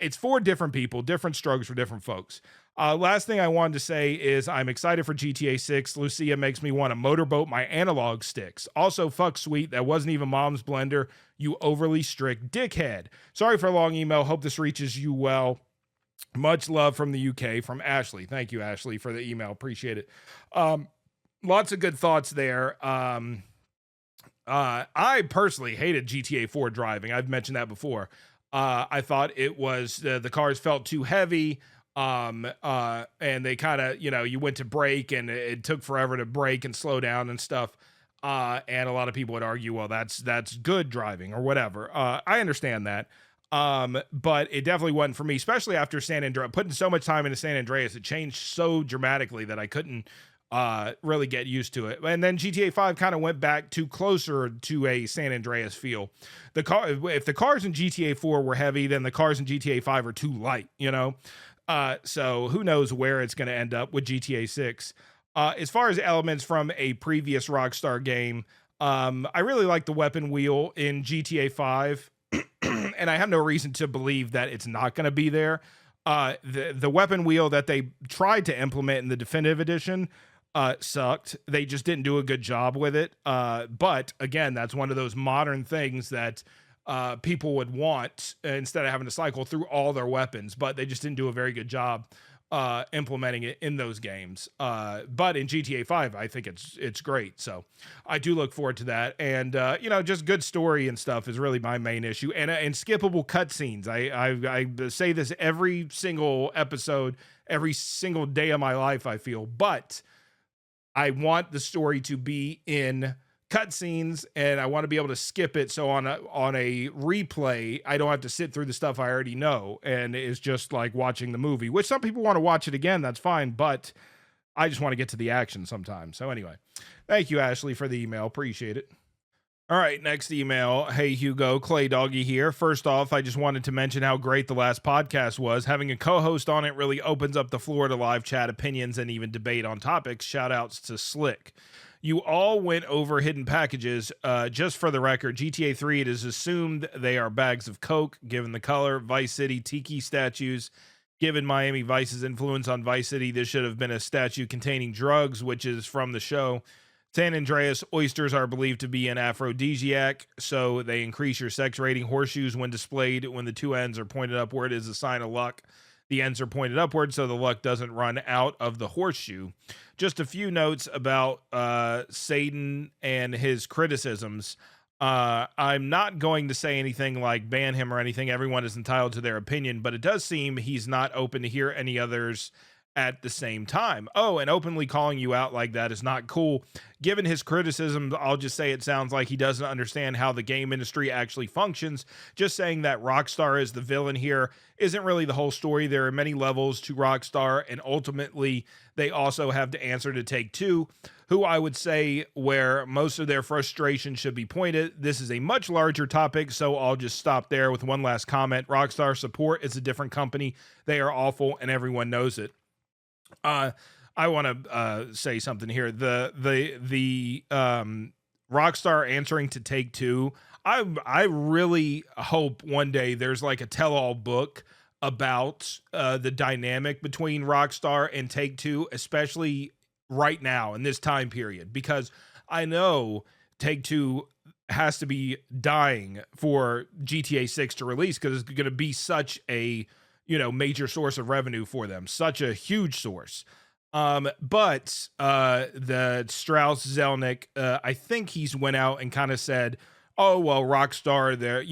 it's for different people, different strokes for different folks. Last thing I wanted to say is I'm excited for GTA 6. Lucia makes me want to motorboat my analog sticks. Also, fuck Sweet. That wasn't even Mom's blender. You overly strict dickhead. Sorry for a long email. Hope this reaches you well. Much love from the UK, from Ashley. Thank you, Ashley, for the email. Appreciate it. Lots of good thoughts there. I personally hated GTA 4 driving. I've mentioned that before. I thought it was the cars felt too heavy. And they kind of, you went to brake and it took forever to brake and slow down and stuff. And a lot of people would argue, well, that's good driving or whatever. I understand that. But it definitely wasn't for me, especially after San Andreas. Putting so much time into San Andreas, it changed so dramatically that I couldn't really get used to it. And then GTA 5 kind of went back to closer to a San Andreas feel. If the cars in GTA 4 were heavy, then the cars in GTA 5 are too light, so who knows where it's going to end up with GTA 6. As far as elements from a previous Rockstar game, I really like the weapon wheel in GTA 5, and I have no reason to believe that it's not going to be there. The weapon wheel that they tried to implement in the definitive edition sucked. They just didn't do a good job with it. But again, that's one of those modern things that people would want instead of having to cycle through all their weapons, but they just didn't do a very good job implementing it in those games. But in GTA 5, I think it's great. So I do look forward to that. And, just good story and stuff is really my main issue. And skippable cutscenes. I say this every single episode, every single day of my life, I feel. But I want the story to be in cutscenes and I want to be able to skip it. So on a replay, I don't have to sit through the stuff I already know. And it's just like watching the movie, which some people want to watch it again. That's fine. But I just want to get to the action sometimes. So anyway, thank you, Ashley, for the email. Appreciate it. All right, next email. Hey, Hugo, Clay Doggy here. First off, I just wanted to mention how great the last podcast was. Having a co-host on it really opens up the floor to live chat, opinions, and even debate on topics. Shout outs to Slick. You all went over hidden packages. Just for the record, GTA 3, it is assumed they are bags of Coke, given the color. Vice City, tiki statues. Given Miami Vice's influence on Vice City, this should have been a statue containing drugs, which is from the show. San Andreas, oysters are believed to be an aphrodisiac, so they increase your sex rating. Horseshoes, when displayed, when the two ends are pointed upward, is a sign of luck. The ends are pointed upward, so the luck doesn't run out of the horseshoe. Just a few notes about Satan and his criticisms. I'm not going to say anything like ban him or anything. Everyone is entitled to their opinion, but it does seem he's not open to hear any others at the same time. Oh, and openly calling you out like that is not cool. Given his criticism, I'll just say it sounds like he doesn't understand how the game industry actually functions. Just saying that Rockstar is the villain here isn't really the whole story. There are many levels to Rockstar, and ultimately they also have to answer to Take-Two, who I would say where most of their frustration should be pointed. This is a much larger topic, so I'll just stop there with one last comment. Rockstar support is a different company. They are awful, and everyone knows it. I want to say something here. The Rockstar answering to Take-Two. I really hope one day there's like a tell-all book about the dynamic between Rockstar and Take-Two, especially right now in this time period, because I know Take-Two has to be dying for GTA 6 to release, because it's going to be such a, major source of revenue for them, such a huge source. But the Strauss Zelnick, I think he's went out and kind of said, oh, well, Rockstar, they're,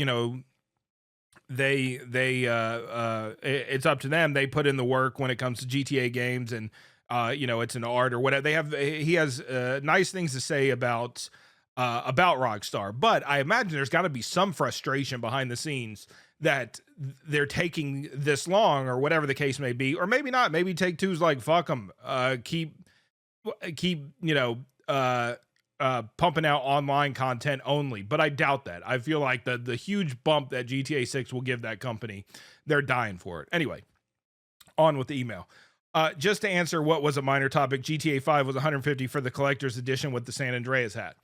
it's up to them. They put in the work when it comes to GTA games, and it's an art or whatever. He has nice things to say about Rockstar, but I imagine there's got to be some frustration behind the scenes that they're taking this long, or whatever the case may be, or maybe not. Maybe Take-Two's like, fuck them, keep pumping out online content only. But I doubt that. I feel like the huge bump that GTA 6 will give that company, they're dying for it. Anyway, on with the email. Just to answer what was a minor topic, GTA 5 was $150 for the collector's edition with the San Andreas hat.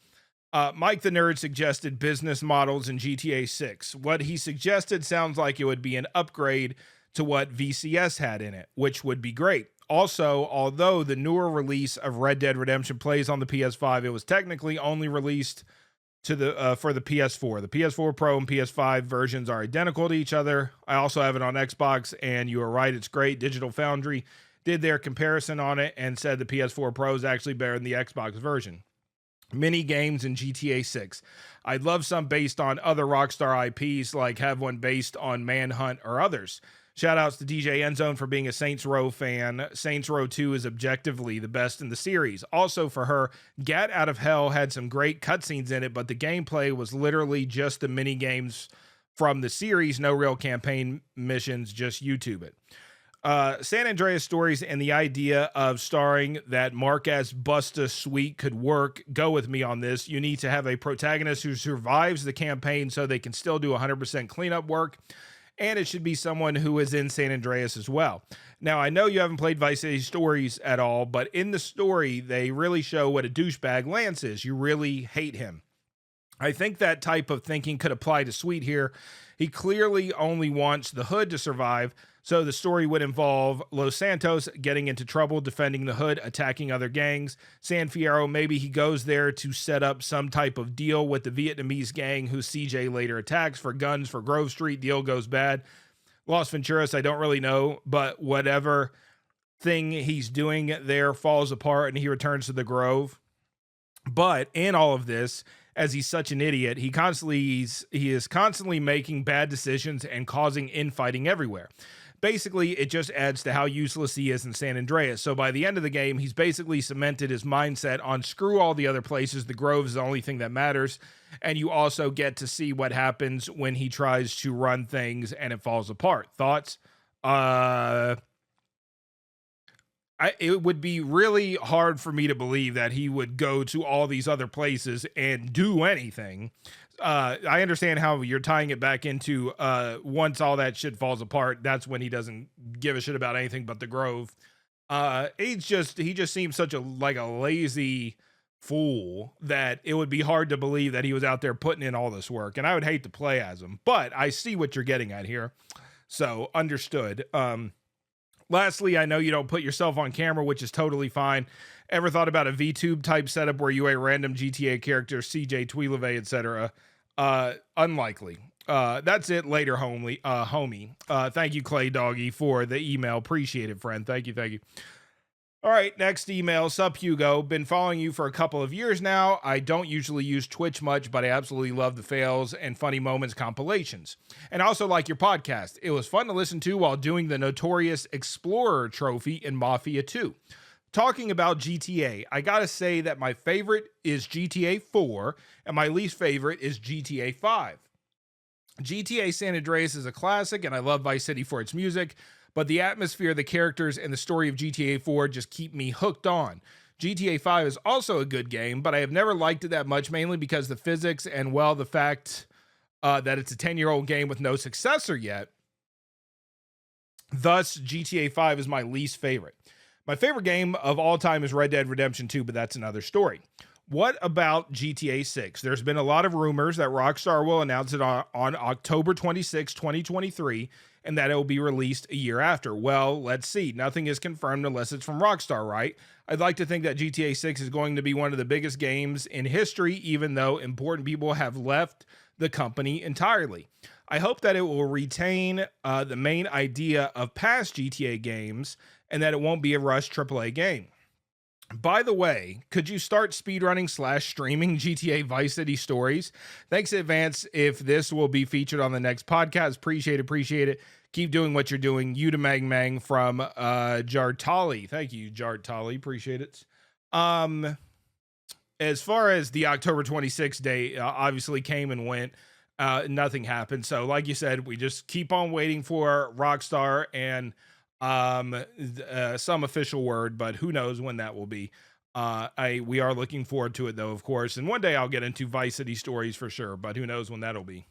Mike the Nerd suggested business models in GTA 6. What he suggested sounds like it would be an upgrade to what VCS had in it, which would be great. Also, although the newer release of Red Dead Redemption plays on the PS5, it was technically only released to the for the PS4. The PS4 Pro and PS5 versions are identical to each other. I also have it on Xbox, and you are right, it's great. Digital Foundry did their comparison on it and said the PS4 Pro is actually better than the Xbox version. Mini games in GTA 6. I'd love some based on other Rockstar IPs, like have one based on Manhunt or others. Shout outs to DJ Endzone for being a Saints Row fan. Saints Row 2 is objectively the best in the series. Also for her, Gat Out of Hell had some great cutscenes in it, but the gameplay was literally just the mini games from the series. No real campaign missions, just YouTube it. San Andreas stories and the idea of starring that Marquez Busta suite could work. Go with me on this. You need to have a protagonist who survives the campaign so they can still do 100% cleanup work. And it should be someone who is in San Andreas as well. Now, I know you haven't played Vice City Stories at all, but in the story, they really show what a douchebag Lance is. You really hate him. I think that type of thinking could apply to Sweet here. He clearly only wants the Hood to survive, so the story would involve Los Santos getting into trouble, defending the Hood, attacking other gangs. San Fierro, maybe he goes there to set up some type of deal with the Vietnamese gang who CJ later attacks for guns for Grove Street. Deal goes bad. Los Venturas, I don't really know, but whatever thing he's doing there falls apart and he returns to the Grove. But in all of this, as he's such an idiot, he is constantly making bad decisions and causing infighting everywhere. Basically, it just adds to how useless he is in San Andreas. So by the end of the game, he's basically cemented his mindset on screw all the other places. The Grove is the only thing that matters. And you also get to see what happens when he tries to run things and it falls apart. Thoughts? It would be really hard for me to believe that he would go to all these other places and do anything. I understand how you're tying it back into once all that shit falls apart, that's when he doesn't give a shit about anything but the Grove. He just seems such a lazy fool that it would be hard to believe that he was out there putting in all this work. And I would hate to play as him, but I see what you're getting at here. So understood. Lastly, I know you don't put yourself on camera, which is totally fine. Ever thought about a VTube type setup where you a random GTA character, CJ, Tweeleve, etc.? Unlikely. That's it. Later, homie. Thank you, Clay Doggy, for the email. Appreciate it, friend. Thank you. All right, next email. Sup, Hugo. Been following you for a couple of years now. I don't usually use Twitch much, but I absolutely love the fails and funny moments compilations. And I also like your podcast. It was fun to listen to while doing the Notorious Explorer trophy in Mafia 2. Talking about GTA, I gotta say that my favorite is GTA 4, and my least favorite is GTA 5. GTA San Andreas is a classic, and I love Vice City for its music, but the atmosphere, the characters, and the story of GTA 4 just keep me hooked on. GTA 5 is also a good game, but I have never liked it that much, mainly because the physics and, well, the fact that it's a 10-year-old game with no successor yet. Thus, GTA 5 is my least favorite. My favorite game of all time is Red Dead Redemption 2, but that's another story. What about GTA 6? There's been a lot of rumors that Rockstar will announce it on October 26, 2023, and that it will be released a year after. Well, let's see. Nothing is confirmed unless it's from Rockstar, right? I'd like to think that GTA 6 is going to be one of the biggest games in history, even though important people have left the company entirely. I hope that it will retain the main idea of past GTA games and that it won't be a rushed AAA game. By the way, could you start speedrunning / streaming GTA Vice City stories? Thanks in advance if this will be featured on the next podcast. Appreciate it. Keep doing what you're doing. You to Mang Mang from Jartali. Thank you, Jartali. Appreciate it. As far as the October 26th date, obviously came and went. Nothing happened. So like you said, we just keep on waiting for Rockstar and some official word, but who knows when that will be. We are looking forward to it though, of course. And one day I'll get into Vice City stories for sure, but who knows when that'll be.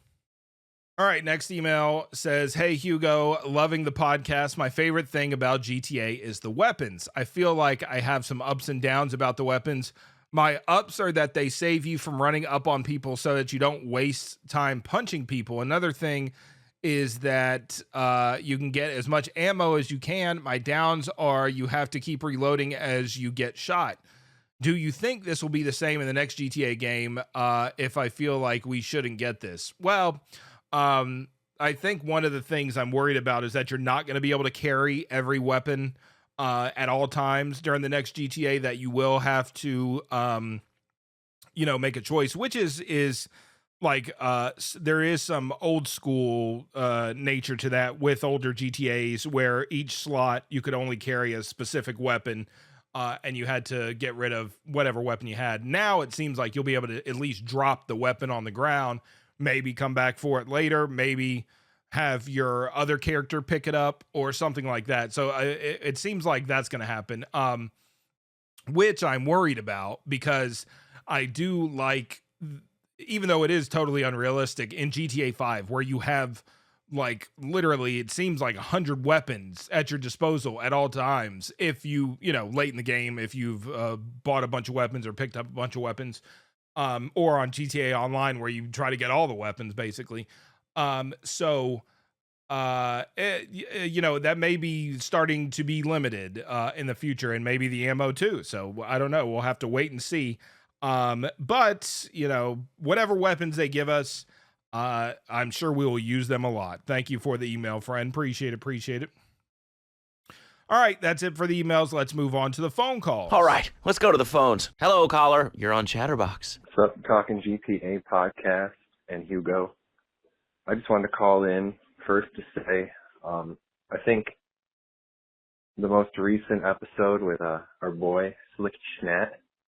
All right, next email says, "Hey Hugo, loving the podcast. My favorite thing about GTA is the weapons. I feel like I have some ups and downs about the weapons. My ups are that they save you from running up on people so that you don't waste time punching people. Another thing is that you can get as much ammo as you can. My downs are you have to keep reloading as you get shot. Do you think this will be the same in the next GTA game if I feel like we shouldn't get this?" Well, I think one of the things I'm worried about is that you're not going to be able to carry every weapon at all times during the next GTA, that you will have to, make a choice, which is like, there is some old school nature to that with older GTAs where each slot you could only carry a specific weapon and you had to get rid of whatever weapon you had. Now it seems like you'll be able to at least drop the weapon on the ground, maybe come back for it later, maybe have your other character pick it up or something like that. So it seems like that's going to happen, which I'm worried about because I do like, even though it is totally unrealistic in GTA 5, where you have like literally, it seems like 100 weapons at your disposal at all times. If you, late in the game, if you've bought a bunch of weapons or picked up a bunch of weapons, or on GTA Online where you try to get all the weapons basically. That may be starting to be limited in the future, and maybe the ammo too. So I don't know. We'll have to wait and see. But whatever weapons they give us, I'm sure we will use them a lot. Thank you for the email, friend. Appreciate it. All right, that's it for the emails. Let's move on to the phone calls. All right, let's go to the phones. Hello, caller. You're on Chatterbox. What's up, Talking GTA podcast and Hugo? I just wanted to call in first to say I think the most recent episode with our boy Slick Schnat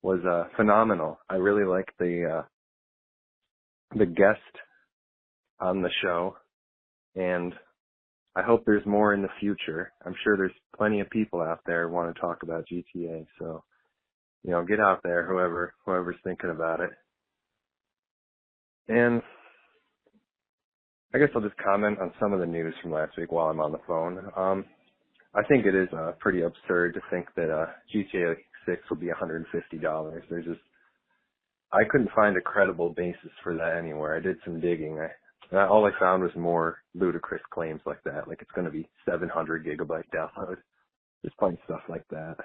was phenomenal. I really like the guest on the show, and I hope there's more in the future. I'm sure there's plenty of people out there who want to talk about GTA, so get out there, whoever's thinking about it. And I guess I'll just comment on some of the news from last week while I'm on the phone. I think it is pretty absurd to think that GTA 6 will be $150. I couldn't find a credible basis for that anywhere. I did some digging. All I found was more ludicrous claims like that, like it's going to be 700 gigabyte download. Just plain stuff like that.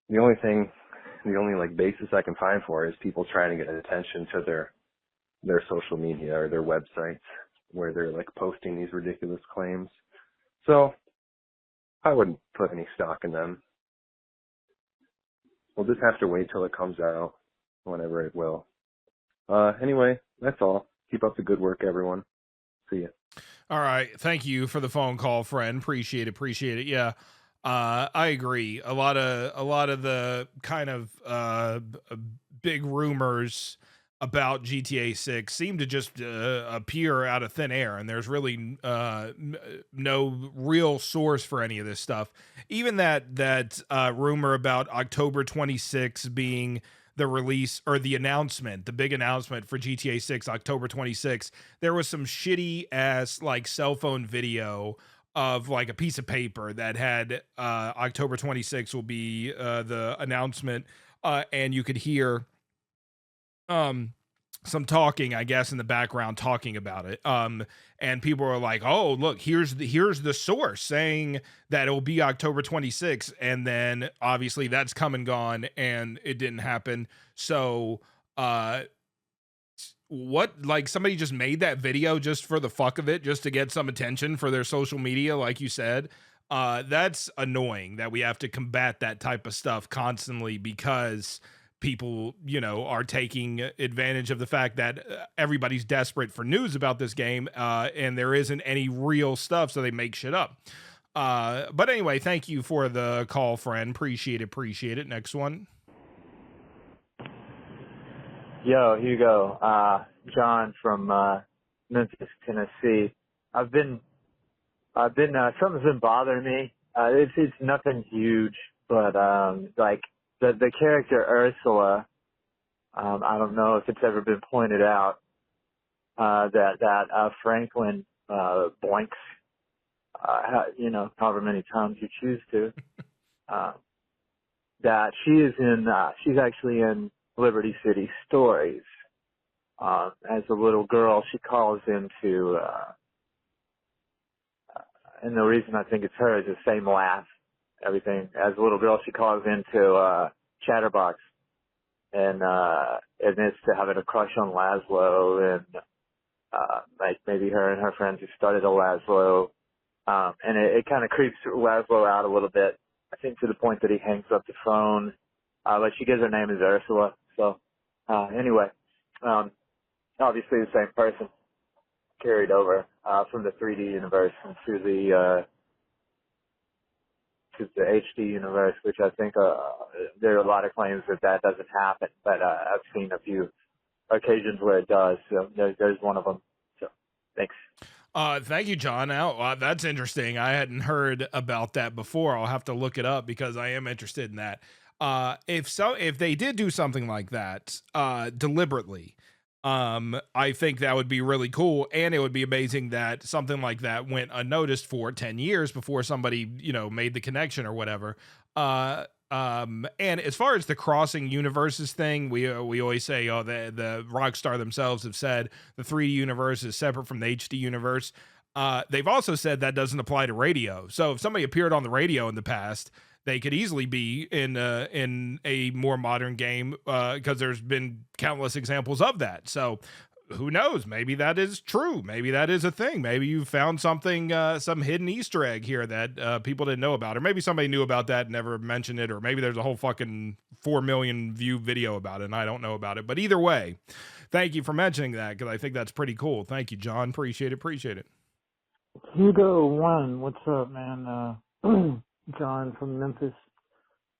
The only basis I can find for it is people trying to get attention to their social media or their websites where they're posting these ridiculous claims. So I wouldn't put any stock in them. We'll just have to wait till it comes out, whenever it will. Anyway, that's all. Keep up the good work, everyone. See ya. All right. Thank you for the phone call, friend. Appreciate it. Yeah. I agree. A lot of the kind of big rumors about GTA 6 seem to just appear out of thin air, and there's really no real source for any of this stuff. Even that rumor about October 26th being the release or the announcement, the big announcement for GTA 6, October 26th, there was some shitty ass cell phone video of a piece of paper that had October 26th will be the announcement, and you could hear talking, I guess, in the background talking about it. And people are like, "Oh, look, here's the source saying that it will be October 26th," and then obviously that's come and gone, and it didn't happen. So, what, like, somebody just made that video just for the fuck of it, just to get some attention for their social media, like you said. That's annoying that we have to combat that type of stuff constantly because people, are taking advantage of the fact that everybody's desperate for news about this game, and there isn't any real stuff, so they make shit up. But anyway, thank you for the call, friend. Appreciate it. Next one. Yo, Hugo, John from Memphis, Tennessee. Something's been bothering me. It's nothing huge, but like the character Ursula. I don't know if it's ever been pointed out that Franklin blinks, however many times you choose to. That she's actually in Liberty City Stories. As a little girl, she calls into, and the reason I think it's her is the same laugh, everything. As a little girl, she calls into Chatterbox, and admits to having a crush on Laszlo, and like maybe her and her friends who started a Laszlo, and it kind of creeps Laszlo out a little bit. I think to the point that he hangs up the phone. But she gives her name as Ursula. So, anyway, obviously the same person carried over, from the 3D universe into the HD universe, which I think, there are a lot of claims that doesn't happen, but, I've seen a few occasions where it does. So there's one of them. So, thanks. Thank you, John. Now, that's interesting. I hadn't heard about that before. I'll have to look it up because I am interested in that. If they did do something like that, deliberately, I think that would be really cool. And it would be amazing that something like that went unnoticed for 10 years before somebody, made the connection or whatever. And as far as the crossing universes thing, we always say, the Rockstar themselves have said the 3D universe is separate from the HD universe. They've also said that doesn't apply to radio. So if somebody appeared on the radio in the past, they could easily be in a more modern game, because there's been countless examples of that. So who knows? Maybe that is true. Maybe that is a thing. Maybe you found something, some hidden Easter egg here that people didn't know about, or maybe somebody knew about that and never mentioned it, or maybe there's a whole fucking 4 million view video about it and I don't know about it. But either way, thank you for mentioning that because I think that's pretty cool. Thank you, John. Appreciate it. Hugo One, what's up, man? John from Memphis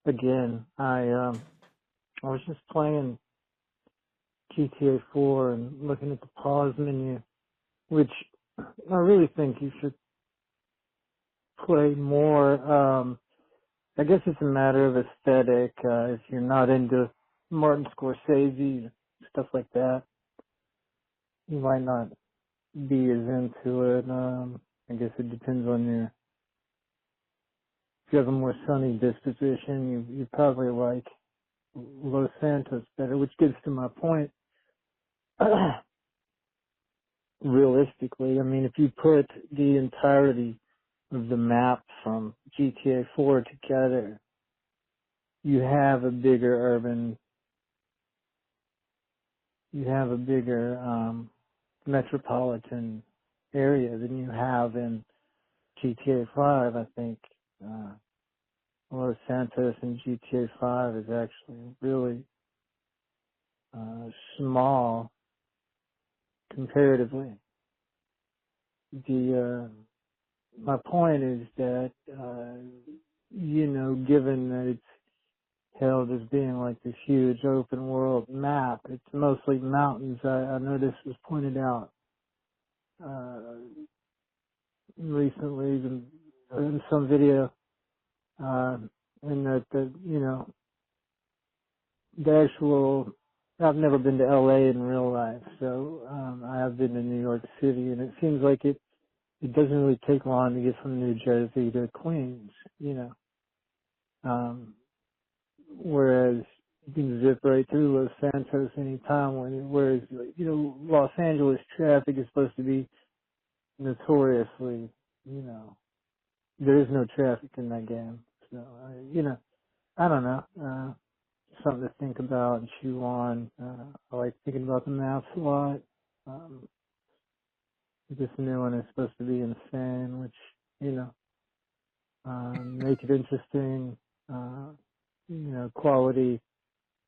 again. I was just playing GTA 4 and looking at the pause menu, which I really think you should play more. I guess it's a matter of aesthetic. If you're not into Martin Scorsese, stuff like that, you might not be as into it. I guess it depends on if you have a more sunny disposition, you probably like Los Santos better, which gets to my point. Realistically, I mean, if you put the entirety of the map from GTA 4 together, you have a bigger metropolitan area than you have in GTA 5. I think Los Santos in GTA 5 is actually really small comparatively. My point is that, given that it's held as being like this huge open world map, it's mostly mountains. I know this was pointed out recently in some video, and that the actual, I've never been to LA in real life, so I have been to New York City, and it seems like it doesn't really take long to get from New Jersey to Queens, whereas you can zip right through Los Santos anytime. Whereas, Los Angeles traffic is supposed to be notoriously, there is no traffic in that game. So, I don't know. Something to think about and chew on. I like thinking about the maps a lot. This new one is supposed to be insane, which, make it interesting. Quality,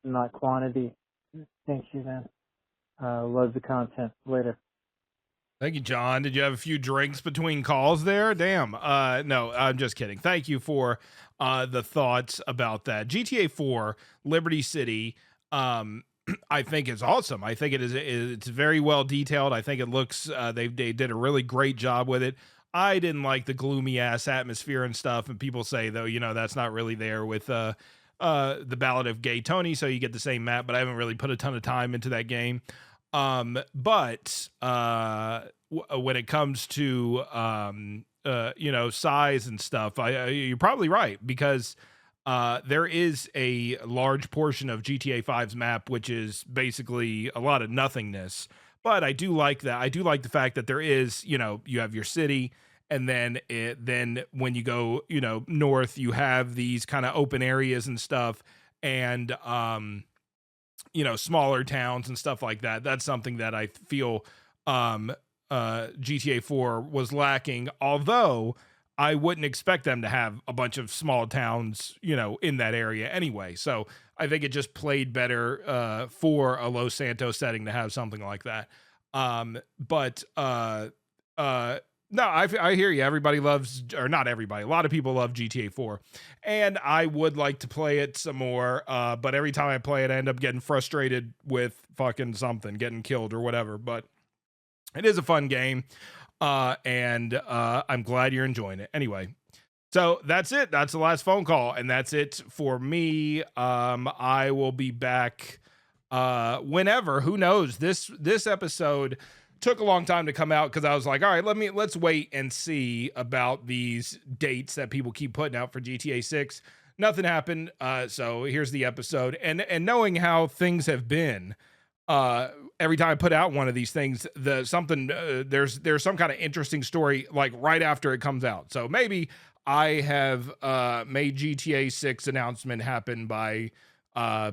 not quantity. Thank you, man. Love the content. Later. Thank you, John. Did you have a few drinks between calls there? Damn. No, I'm just kidding. Thank you for the thoughts about that. GTA 4, Liberty City, I think is awesome. I think it's very well detailed. I think it looks, they did a really great job with it. I didn't like the gloomy ass atmosphere and stuff. And people say though, that's not really there with, the Ballad of Gay Tony. So you get the same map, but I haven't really put a ton of time into that game. But when it comes to, size and stuff, you're probably right, because there is a large portion of GTA 5's map, which is basically a lot of nothingness. But I do like that. I do like the fact that there is, you have your city, and then when you go, north, you have these kind of open areas and stuff, and smaller towns and stuff like that. That's something that I feel GTA 4 was lacking, although I wouldn't expect them to have a bunch of small towns, in that area anyway. So I think it just played better for a Los Santos setting to have something like that. No, I hear you. Everybody loves, or not everybody, a lot of people love GTA 4, and I would like to play it some more. But every time I play it, I end up getting frustrated with fucking something, getting killed or whatever. But it is a fun game, and I'm glad you're enjoying it. Anyway, so that's it. That's the last phone call, and that's it for me. I will be back whenever. Who knows? This episode took a long time to come out because I was like, all right, let's wait and see about these dates that people keep putting out for GTA 6. Nothing happened. So here's the episode. And knowing how things have been, every time I put out one of these things, there's some kind of interesting story like right after it comes out. So maybe I have made GTA 6 announcement happen by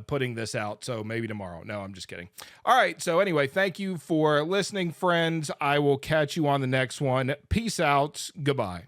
putting this out. So maybe tomorrow. No, I'm just kidding. All right. So anyway, thank you for listening, friends. I will catch you on the next one. Peace out. Goodbye.